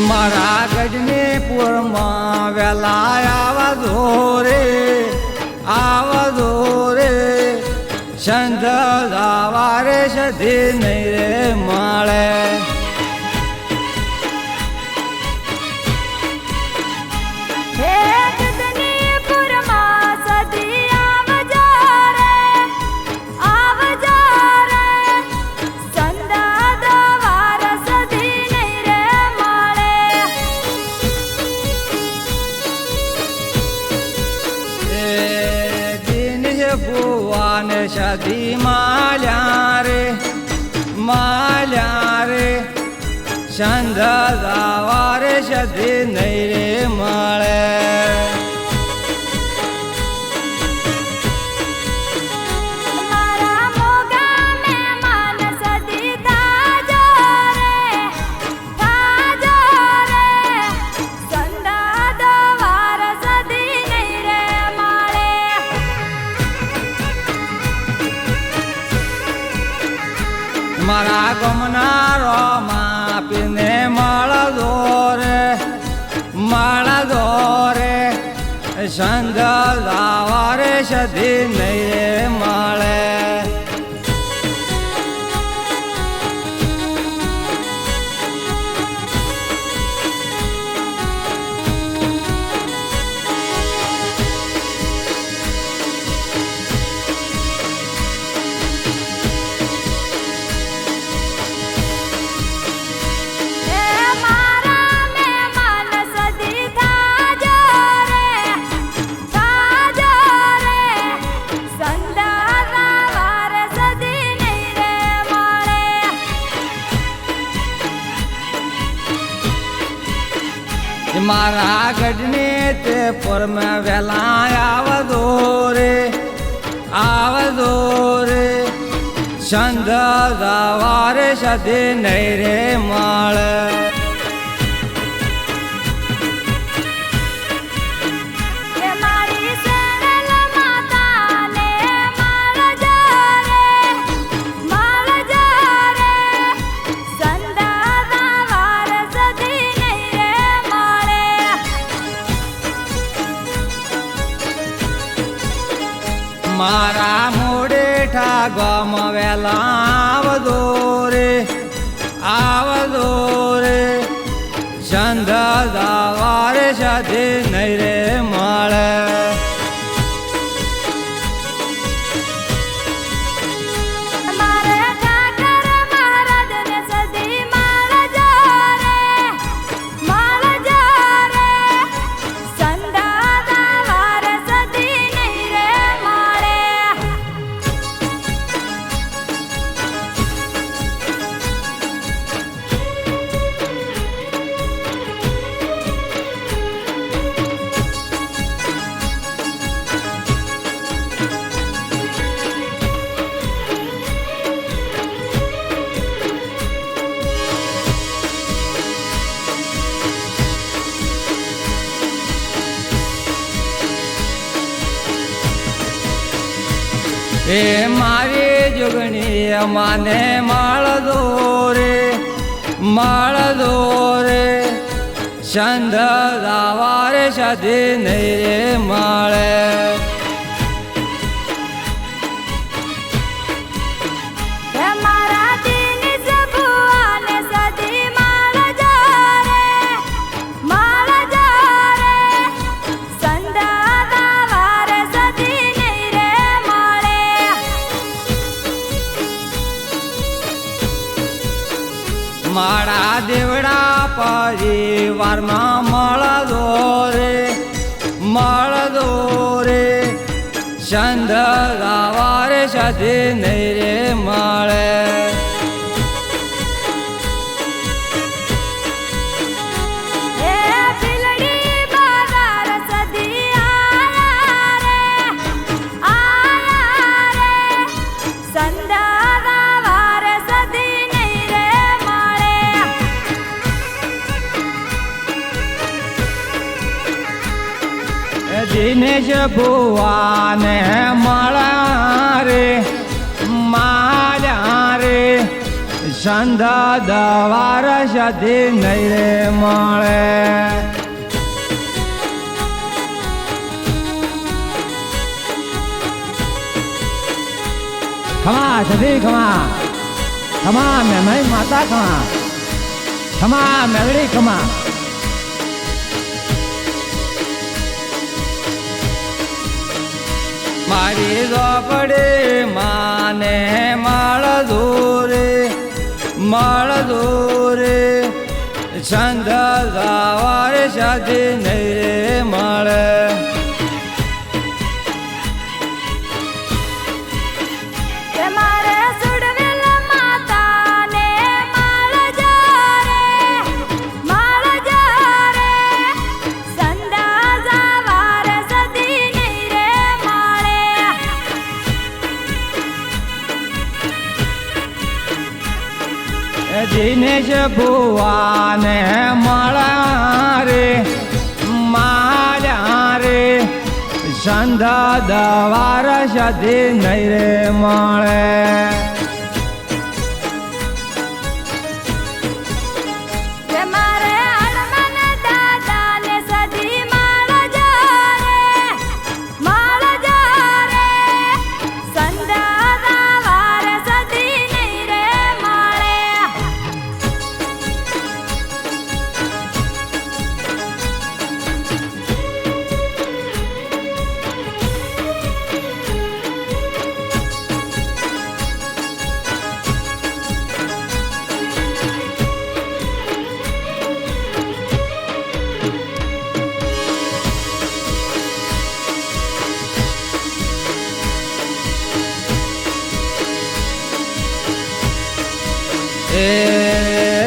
મારા ગઢની પૂરમાં વેલા આવજો રે સંત દાવારે સધી નહીં રે મળે ભુવાને સધી માલ્યા રે સંત દાવારે સધી નહીં રે મળે મારા ગમનારો માપીને મળદો રે સંત દાવારે સધી નહીં રે મળે મારા ગઢને તે પરમાં વેલા આવજો રે સંત દાવારે સધી નહીં રે મળે મારા મોડેઠા ગામ વેલા આવજો રે સંત દાવારે સધી નહીં રે મળે એ મારી જોગણી માને મળદો રે સંત દાવારે સધી નહીં રે મળે મારા દેવડા પરિવારમાં મળદો રે સંત દાવારે સધી નહીં રે મળે દિનેશ ભુવાને મળ્યા રે સંધા દવાર સધી નહીં રે મળે ખમા સધી ખમા મેમઈ માતા ખમા મેલડી ખમા મારી ઝોપડી માને માળ દૂરે સંધા દવાર સધી નહીં રે મળે દિનેશ ભુવાને મળ્યા રે સંધા દવાર સધી નહીં રે મળે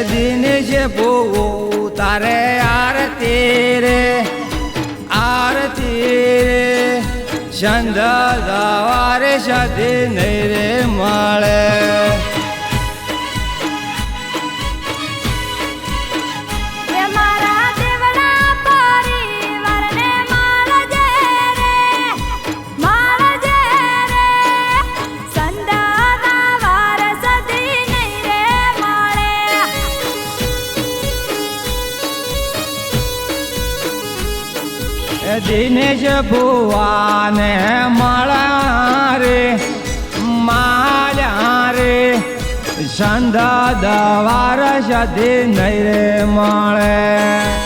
દિનેશ ભુવો તારે આરતી રે સંધા દવાર સધી નહીં રે મળે દિનેશ ભુવાને મળ્યા રે સંધા દવાર સધી નહીં રે મળે